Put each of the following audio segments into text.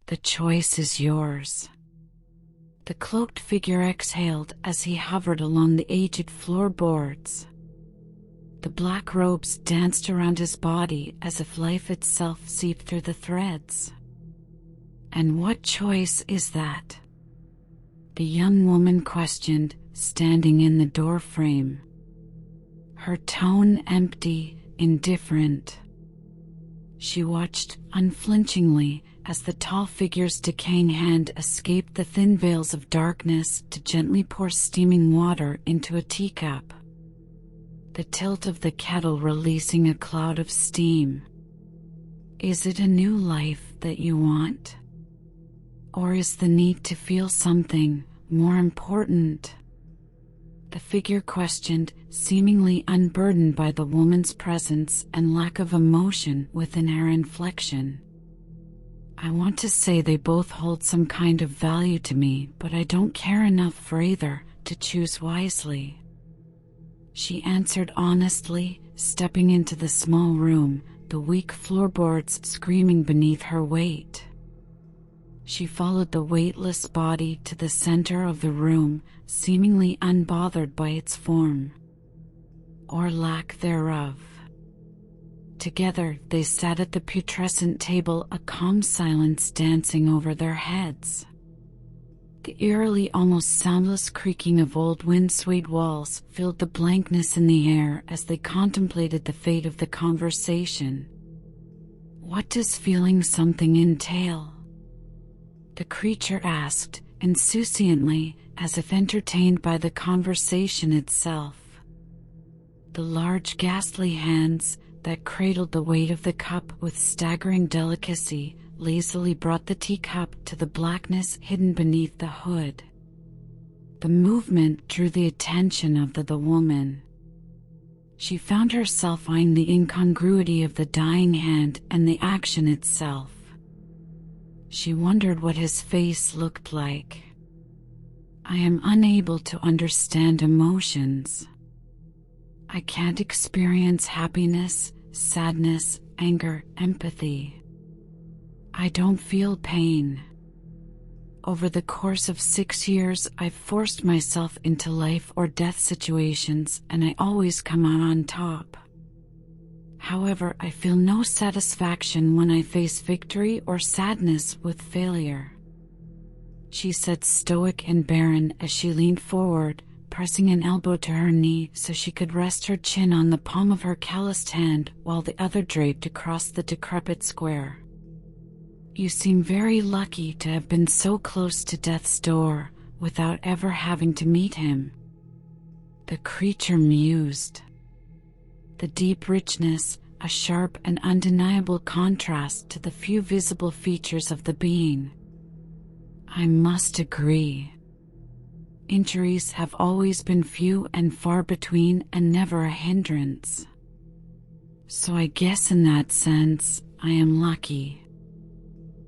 The choice is yours. The cloaked figure exhaled as he hovered along the aged floorboards. The black robes danced around his body as if life itself seeped through the threads. And what choice is that? The young woman questioned, standing in the doorframe. Her tone empty, indifferent. She watched unflinchingly as the tall figure's decaying hand escaped the thin veils of darkness to gently pour steaming water into a teacup. The tilt of the kettle releasing a cloud of steam. Is it a new life that you want? Or is the need to feel something more important? The figure questioned, seemingly unburdened by the woman's presence and lack of emotion within her inflection. I want to say they both hold some kind of value to me, but I don't care enough for either to choose wisely. She answered honestly, stepping into the small room, the weak floorboards screaming beneath her weight. She followed the weightless body to the center of the room, seemingly unbothered by its form, or lack thereof. Together they sat at the putrescent table, a calm silence dancing over their heads. The eerily, almost soundless creaking of old wind-swayed walls filled the blankness in the air as they contemplated the fate of the conversation. What does feeling something entail? The creature asked, insouciantly, as if entertained by the conversation itself. The large, ghastly hands that cradled the weight of the cup with staggering delicacy lazily brought the teacup to the blackness hidden beneath the hood. The movement drew the attention of the woman. She found herself eyeing the incongruity of the dying hand and the action itself. She wondered what his face looked like. I am unable to understand emotions. I can't experience happiness, sadness, anger, empathy. I don't feel pain. Over the course of 6 years, I've forced myself into life or death situations, and I always come out on top. However, I feel no satisfaction when I face victory or sadness with failure. She said, stoic and barren as she leaned forward, pressing an elbow to her knee so she could rest her chin on the palm of her calloused hand while the other draped across the decrepit square. You seem very lucky to have been so close to death's door without ever having to meet him. The creature mused. The deep richness, a sharp and undeniable contrast to the few visible features of the being. I must agree. Injuries have always been few and far between and never a hindrance. So I guess in that sense, I am lucky.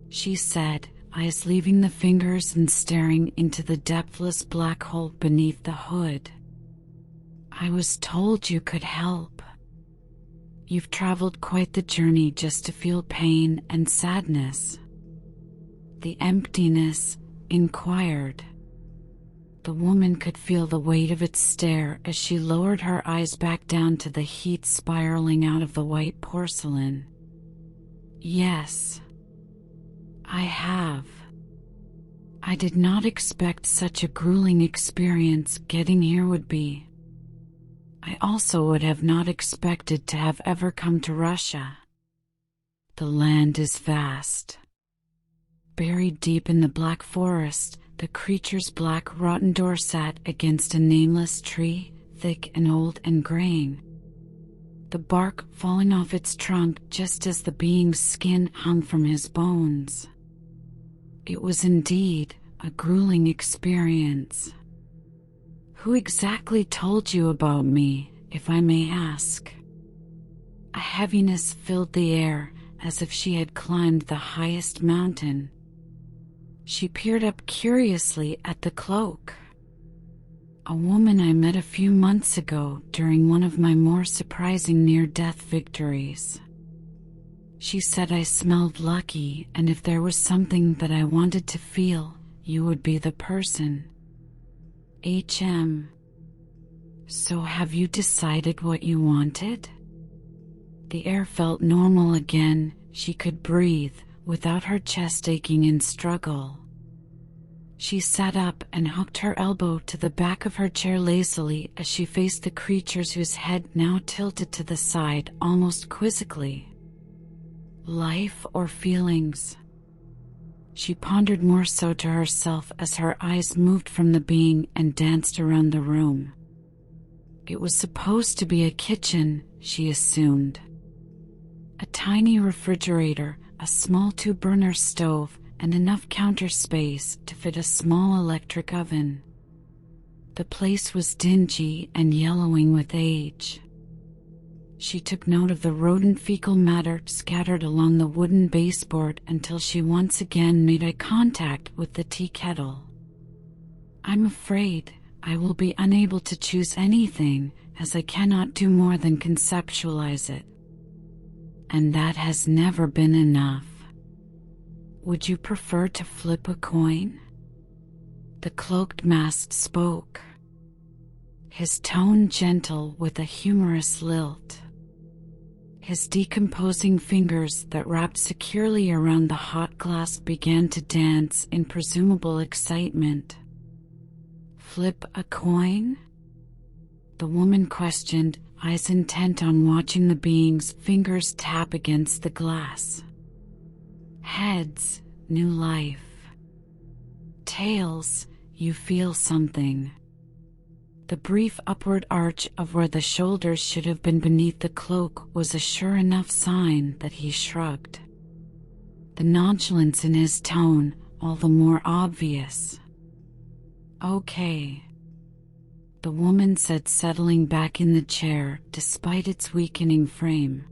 She said, eyes leaving the fingers and staring into the depthless black hole beneath the hood. I was told you could help. You've traveled quite the journey just to feel pain and sadness. The emptiness inquired. The woman could feel the weight of its stare as she lowered her eyes back down to the heat spiraling out of the white porcelain. Yes, I have. I did not expect such a grueling experience getting here would be. I also would have not expected to have ever come to Russia. The land is vast. Buried deep in the black forest, the creature's black rotten door sat against a nameless tree, thick and old and graying. The bark falling off its trunk just as the being's skin hung from his bones. It was indeed a grueling experience. Who exactly told you about me, if I may ask? A heaviness filled the air, as if she had climbed the highest mountain. She peered up curiously at the cloak. A woman I met a few months ago during one of my more surprising near-death victories. She said I smelled lucky, and if there was something that I wanted to feel, you would be the person. So have you decided what you wanted? The air felt normal again. She could breathe without her chest aching in struggle. She sat up and hooked her elbow to the back of her chair lazily as she faced the creatures whose head now tilted to the side almost quizzically. Life or feelings? She pondered more so to herself as her eyes moved from the being and danced around the room. It was supposed to be a kitchen, she assumed. A tiny refrigerator, a small two-burner stove, and enough counter space to fit a small electric oven. The place was dingy and yellowing with age. She took note of the rodent fecal matter scattered along the wooden baseboard until she once again made eye contact with the tea kettle. I'm afraid I will be unable to choose anything, as I cannot do more than conceptualize it. And that has never been enough. Would you prefer to flip a coin? The cloaked mask spoke, his tone gentle with a humorous lilt. His decomposing fingers that wrapped securely around the hot glass began to dance in presumable excitement. Flip a coin? The woman questioned, eyes intent on watching the being's fingers tap against the glass. Heads, new life. Tails, you feel something. The brief upward arch of where the shoulders should have been beneath the cloak was a sure enough sign that he shrugged. The nonchalance in his tone all the more obvious. Okay, the woman said, settling back in the chair despite its weakening frame.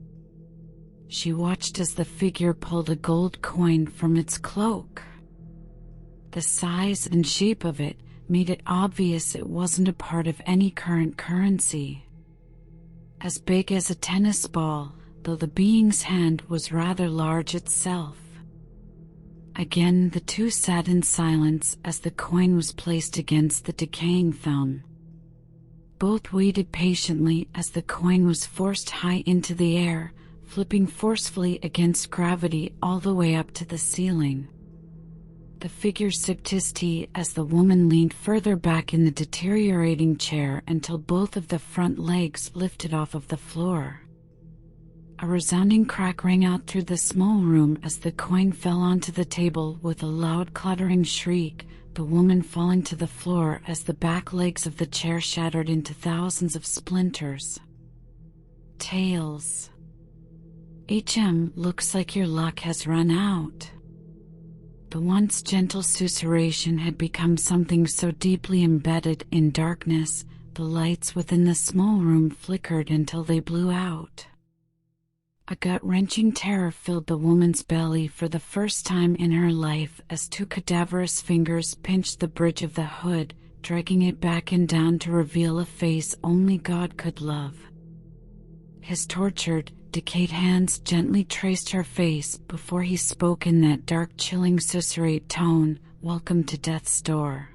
She watched as the figure pulled a gold coin from its cloak. The size and shape of it made it obvious it wasn't a part of any current currency. As big as a tennis ball, though the being's hand was rather large itself. Again the two sat in silence as the coin was placed against the decaying thumb. Both waited patiently as the coin was forced high into the air, flipping forcefully against gravity all the way up to the ceiling. The figure sipped his tea as the woman leaned further back in the deteriorating chair until both of the front legs lifted off of the floor. A resounding crack rang out through the small room as the coin fell onto the table with a loud clattering shriek, the woman falling to the floor as the back legs of the chair shattered into thousands of splinters. Tails. Looks like your luck has run out. The once gentle susurration had become something so deeply embedded in darkness, the lights within the small room flickered until they blew out. A gut-wrenching terror filled the woman's belly for the first time in her life as two cadaverous fingers pinched the bridge of the hood, dragging it back and down to reveal a face only God could love. His tortured, decayed hands gently traced her face before he spoke in that dark, chilling susurrate tone, "Welcome to death's door."